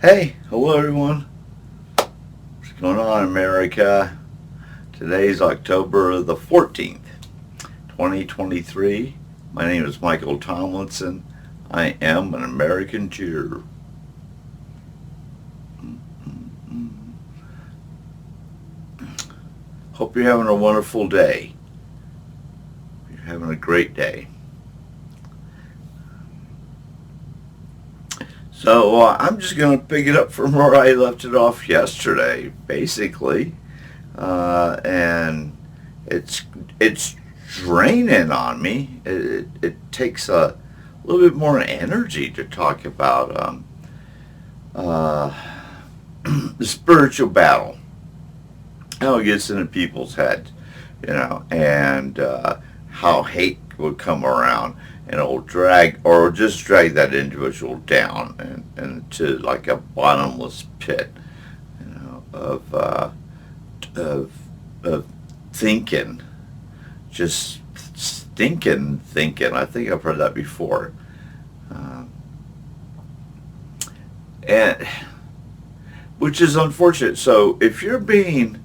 Hey, hello everyone. What's going on, America? Today's October the 14th, 2023. My name is Michael Tomlinson. I am an American Jew. Hope you're having a wonderful day. You're having a great day. So I'm just going to pick it up from where I left it off yesterday, basically, and it's draining on me. It takes a little bit more energy to talk about uh, the spiritual battle, how it gets into people's heads, and how hate will come around and it'll drag or just drag that individual down and to like a bottomless pit, of of of thinking, just stinking thinking. I think I've heard that before, um, and which is unfortunate. So if you're being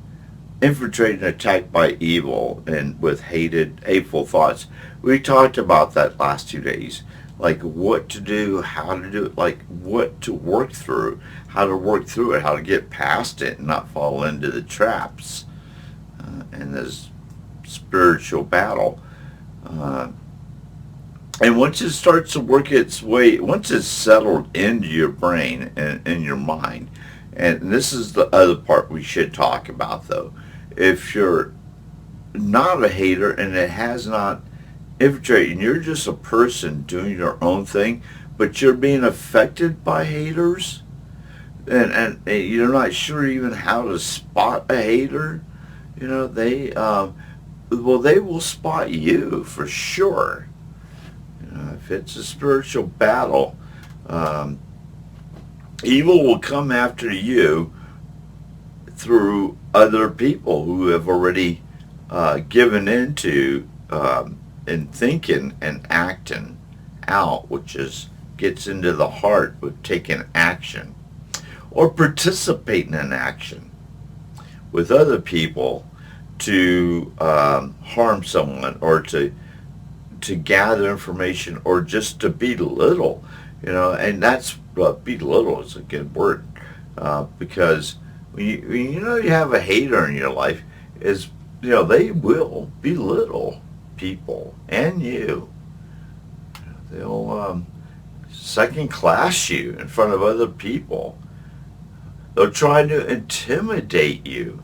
infiltrated and attacked by evil and with hateful thoughts, we talked about that last 2 days. Like what to do, how to do it, like what to work through, how to work through it, how to get past it and not fall into the traps in this spiritual battle. Uh, and once it starts to work its way, once it's settled into your brain and in your mind, and this is the other part we should talk about though. If you're not a hater and it has not infiltrated, and you're just a person doing your own thing, but you're being affected by haters, and you're not sure even how to spot a hater, they will spot you for sure. If it's a spiritual battle, um, evil will come after you through other people who have already given into in thinking and acting out, which is gets into the heart with taking action or participating in action with other people to harm someone or to gather information or just to belittle, and that's belittle is a good word, because when you have a hater in your life, is they will belittle people and you. They'll second class you in front of other people. They'll try to intimidate you,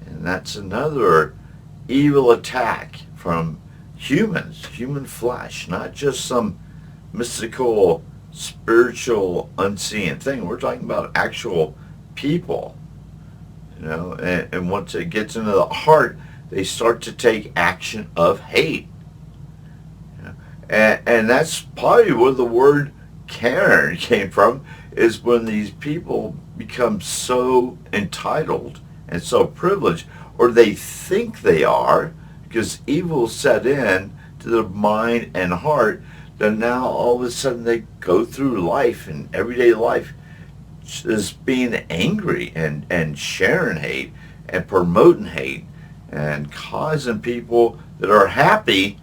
and that's another evil attack from humans, human flesh, not just some mystical, spiritual, unseen thing. We're talking about actual people, and once it gets into the heart, they start to take action of hate. And that's probably where the word Karen came from, is when these people become so entitled and so privileged, or they think they are, because evil set in to their mind and heart, that now all of a sudden they go through life and everyday life just being angry and sharing hate and promoting hate and causing people that are happy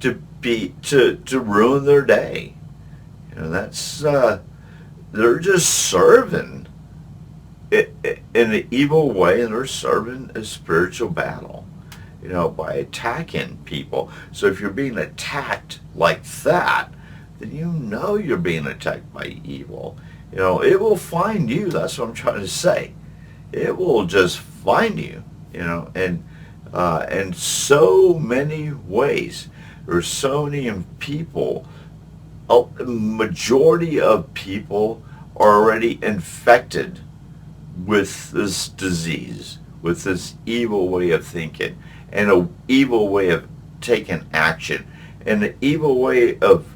to ruin their day. That's they're just serving it in an evil way, and they're serving a spiritual battle, by attacking people. So if you're being attacked like that, then you're being attacked by evil. It will find you. That's what I'm trying to say. It will just find you, and in so many ways. There's so many people, a majority of people are already infected with this disease, with this evil way of thinking, and an evil way of taking action, and an evil way of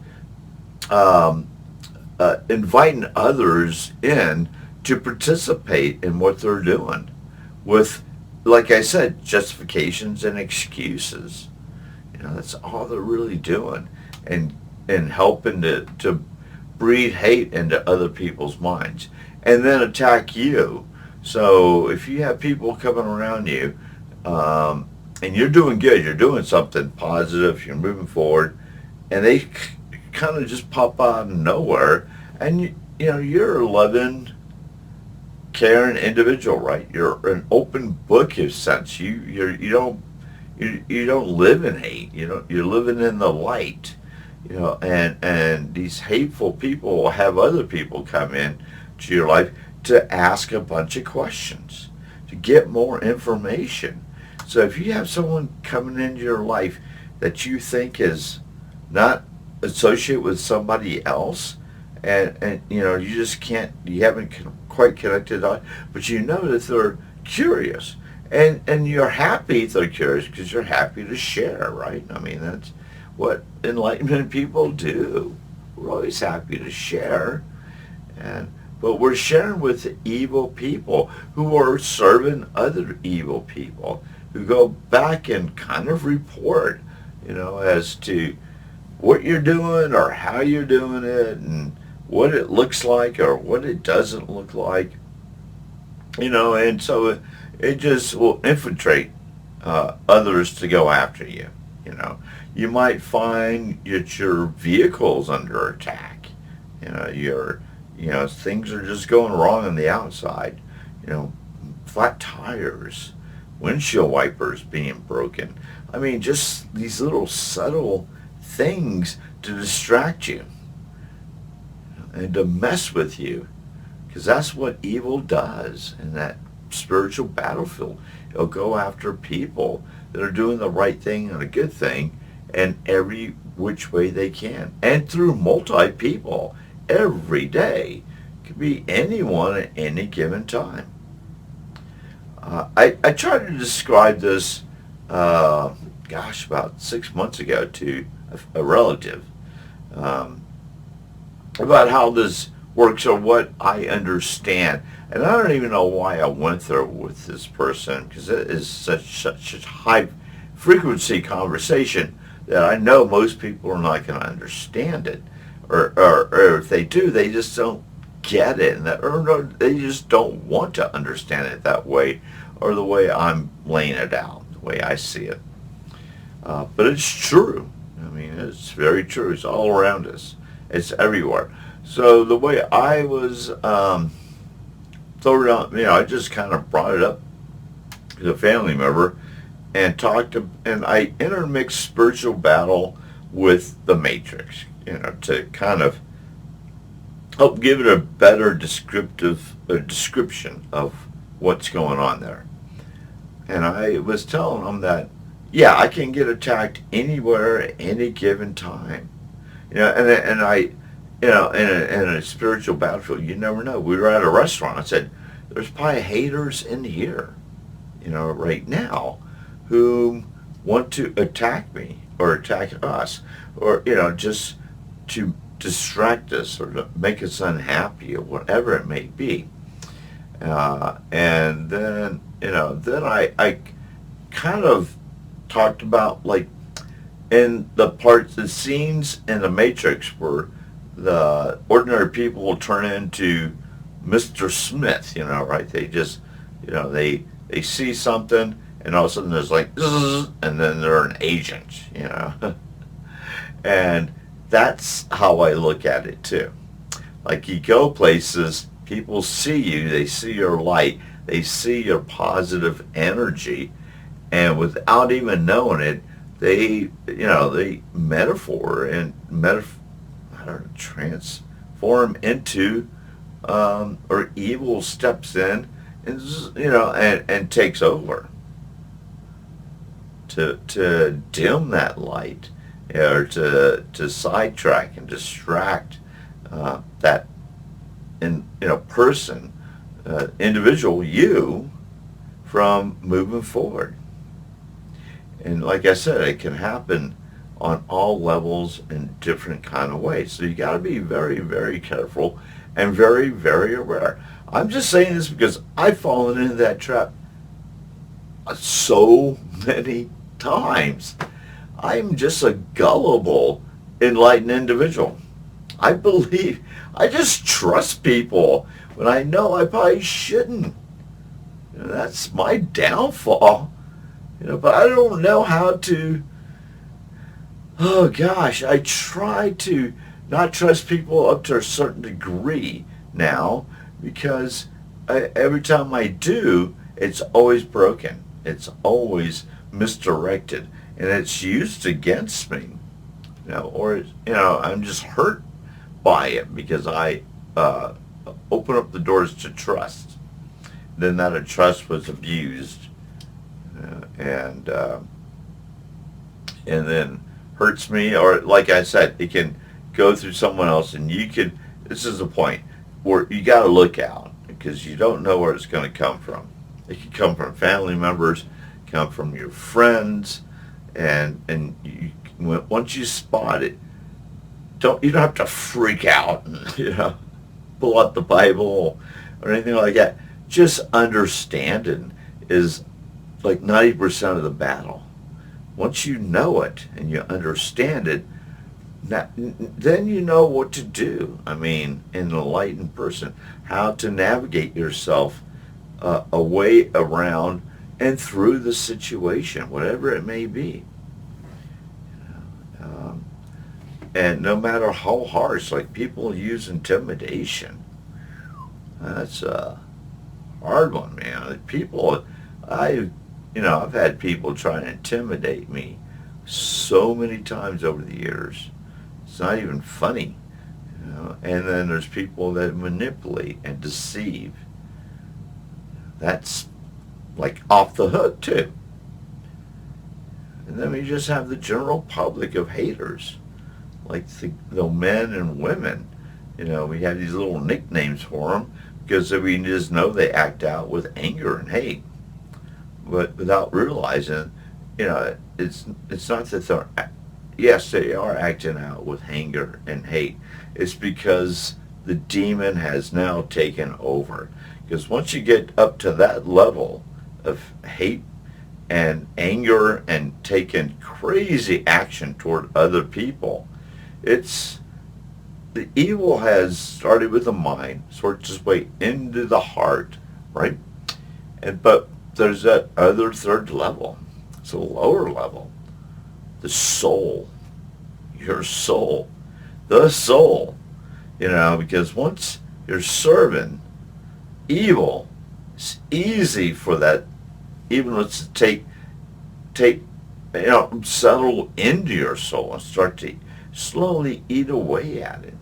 inviting others in to participate in what they're doing with, like I said, justifications and excuses. That's all they're really doing, and helping to breed hate into other people's minds and then attack you. So if you have people coming around you, and you're doing good, you're doing something positive, you're moving forward, and they kind of just pop out of nowhere, and you know you're a loving, caring individual, right? You're an open book in a sense. You don't live in hate. You're living in the light. You know, and these hateful people will have other people come in to your life to ask a bunch of questions, to get more information. So if you have someone coming into your life that you think is not associated with somebody else, and you know you just can't, you haven't quite connected on, but you know that they're curious, and you're happy they're curious because you're happy to share, right? I mean, that's what enlightenment people do. We're always happy to share, but we're sharing with evil people who are serving other evil people, who go back and kind of report, you know, as to what you're doing or how you're doing it and what it looks like or what it doesn't look like, you know, and so it just will infiltrate others to go after you, you know. You might find that your vehicle's under attack, you know, things are just going wrong on the outside, you know, flat tires, windshield wipers being broken. I mean, just these little subtle things to distract you and to mess with you, because that's what evil does in that spiritual battlefield. It'll go after people that are doing the right thing and a good thing in every which way they can, and through multi people every day. It could be anyone at any given time. I tried to describe this, about 6 months ago to a relative, about how this works or what I understand. And I don't even know why I went there with this person, because it is such a high frequency conversation that I know most people are not going to understand it, or if they do, they just don't get it, or no, they just don't want to understand it that way, or the way I'm laying it out, the way I see it. But it's true. I mean, it's very true. It's all around us. It's everywhere. So the way I was I just kind of brought it up to a family member and and I intermixed spiritual battle with the Matrix, you know, to kind of help give it a better description of what's going on there. And I was telling them that, yeah, I can get attacked anywhere at any given time. You know, and I, you know, in a spiritual battlefield, you never know. We were at a restaurant. I said, there's probably haters in here, you know, right now, who want to attack me or attack us, or, you know, just to distract us or to make us unhappy or whatever it may be. And then, you know, then I kind of talked about, like, in the scenes in the Matrix where the ordinary people will turn into Mr. Smith, you know, right? They just, you know, they see something and all of a sudden there's like, zzz, and then they're an agent, you know. And that's how I look at it too. Like, you go places, people see you, they see your light, they see your positive energy, and without even knowing it, they transform into, or evil steps in and, you know, and takes over to dim that light, or to sidetrack and distract that person, individual, you, from moving forward. And like I said, it can happen on all levels in different kind of ways. So you got to be very, very careful and very, very aware. I'm just saying this because I've fallen into that trap so many times. I'm just a gullible, enlightened individual. I just trust people when I know I probably shouldn't. That's my downfall. But I don't know how to, oh gosh, I try to not trust people up to a certain degree now because every time I do, it's always broken. It's always misdirected and it's used against me. Or I'm just hurt by it because I open up the doors to trust. Then that trust was abused, and then hurts me. Or like I said, it can go through someone else, and you can. This is the point where you got to look out because you don't know where it's going to come from. It could come from family members, come from your friends, and once you spot it, you don't have to freak out and pull out the Bible or anything like that. Just understanding is like 90% of the battle. Once you know it and you understand it, then you know what to do. I mean, an enlightened person, how to navigate yourself a way around and through the situation, whatever it may be. And no matter how harsh, like people use intimidation. That's a hard one, man. I've had people try to intimidate me so many times over the years. It's not even funny. And then there's people that manipulate and deceive. That's like off the hook too. And then we just have the general public of haters, like the men and women. We have these little nicknames for them because we just know they act out with anger and hate, but without realizing, it's not that yes, they are acting out with anger and hate. It's because the demon has now taken over. Because once you get up to that level of hate and anger and taking crazy action toward other people, the evil has started with the mind, sort its way into the heart, right? But there's that other third level. It's a lower level. The soul. Your soul. The soul. Because once you're serving evil, it's easy for that evil to settle into your soul and start to slowly eat away at it.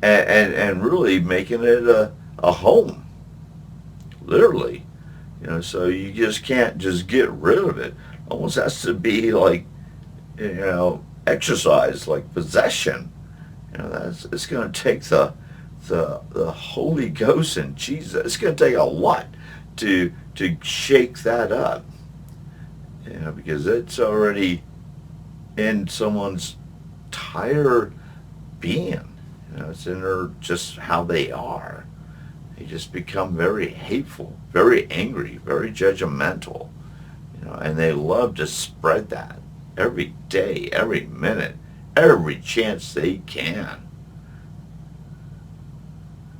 And really making it a home, literally. So you just can't just get rid of it. Almost has to be like, exercise, like possession. It's going to take the Holy Ghost and Jesus. It's going to take a lot to shake that up. Because it's already in someone's entire being. It's in their just how they are. They just become very hateful, very angry, very judgmental. And they love to spread that every day, every minute, every chance they can.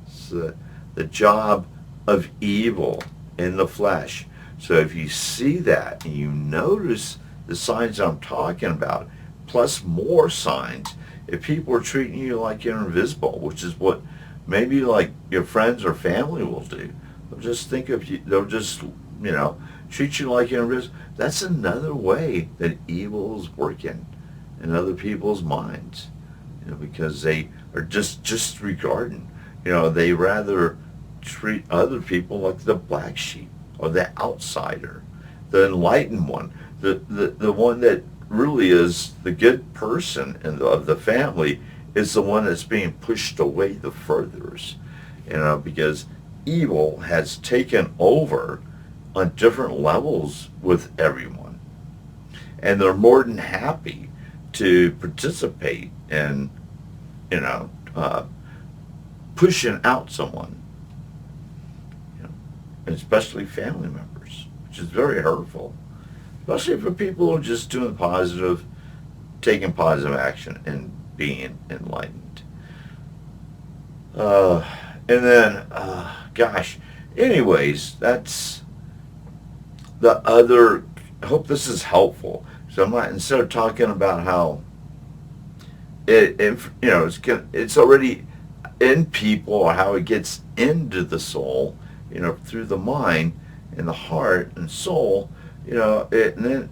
It's the job of evil in the flesh. So if you see that and you notice the signs I'm talking about, plus more signs, if people are treating you like you're invisible, which is what maybe like your friends or family will do, they'll just think of you, they'll just, treat you like you're invisible. That's another way that evil is working in other people's minds, because they are just disregarding, they rather treat other people like the black sheep or the outsider, the enlightened one, the one that really is the good person of the family is the one that's being pushed away the furthest, because evil has taken over on different levels with everyone. And they're more than happy to participate in, pushing out someone, and especially family members, which is very hurtful, especially for people who are just doing positive, taking positive action and being enlightened. And then, gosh, anyways, that's the other. I hope this is helpful. So I'm not, instead of talking about how it's already in people, or how it gets into the soul, through the mind and the heart and soul, and then,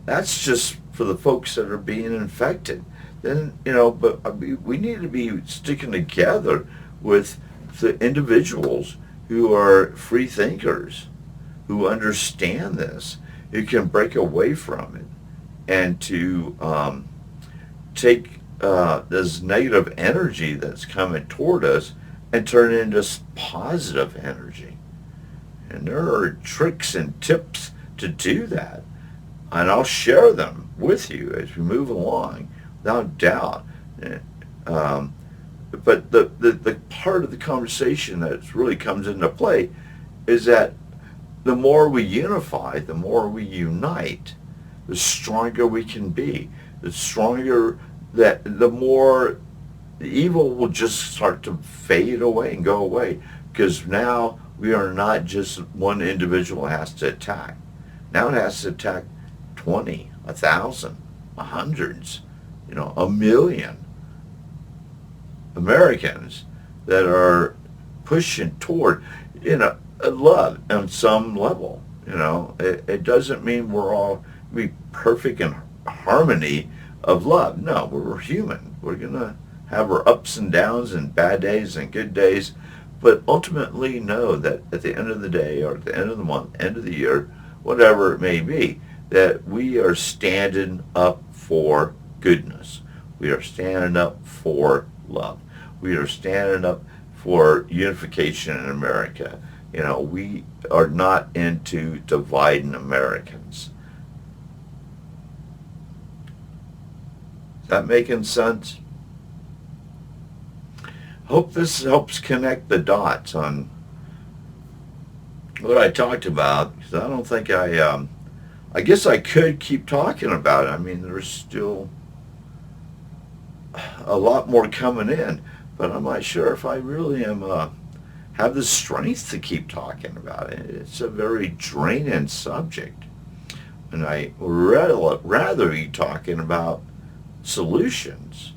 that's just for the folks that are being infected. Then, but we need to be sticking together with the individuals who are free thinkers, who understand this, who can break away from it, and to take this negative energy that's coming toward us and turn it into positive energy. And there are tricks and tips to do that. And I'll share them with you as we move along, without doubt. But the part of the conversation that really comes into play is that the more we unify, the more we unite, the stronger we can be. The stronger the more the evil will just start to fade away and go away, because now we are not just one individual has to attack. Now it has to attack 20, 1,000, hundreds, 1,000,000 Americans that are pushing toward, love on some level. It doesn't mean we're all be perfect in harmony of love. No, we're human. We're gonna have our ups and downs and bad days and good days, but ultimately know that at the end of the day, or at the end of the month, end of the year, whatever it may be, that we are standing up for goodness. We are standing up for love. We are standing up for unification in America. We are not into dividing Americans. Is that making sense? Hope this helps connect the dots on what I talked about, because I don't think I guess I could keep talking about it. I mean, there's still a lot more coming in, but I'm not sure if I really have the strength to keep talking about it. It's a very draining subject, and I rather be talking about solutions,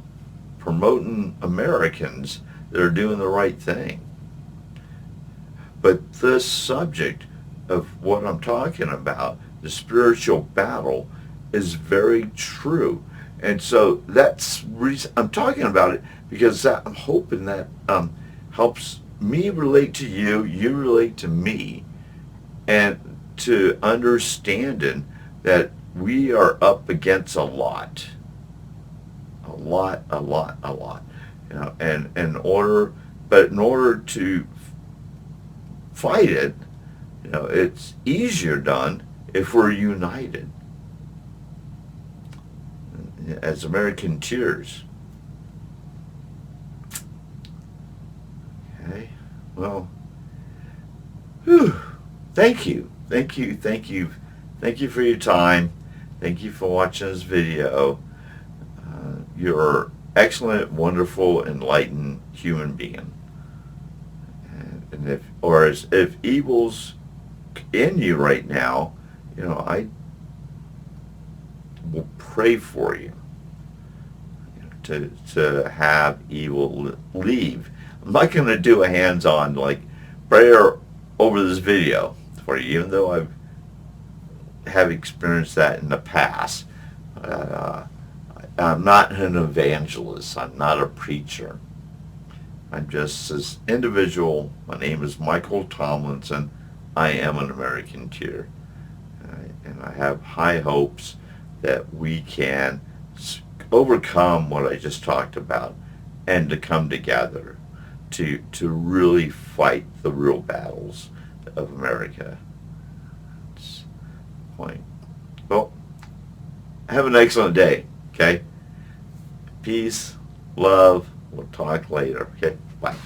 promoting Americans that are doing the right thing. But this subject of what I'm talking about, the spiritual battle, is very true. And so that's reason I'm talking about it, because I'm hoping that helps me relate to you, you relate to me, and to understanding that we are up against a lot. And in order to fight it, it's easier done if we're united as Americaneers. Okay, well, thank you for your time. Thank you for watching this video. You're excellent, wonderful, enlightened human being. And if evil's in you right now, I will pray for you, to have evil leave. I'm not going to do a hands-on prayer over this video for you, even though I have experienced that in the past. I'm not an evangelist. I'm not a preacher. I'm just this individual. My name is Michael Tomlinson. I am an Americaneer. And I have high hopes that we can overcome what I just talked about, and to come together to really fight the real battles of America. That's the point. Well, have an excellent day. Okay? Peace, love. We'll talk later. Okay? Bye.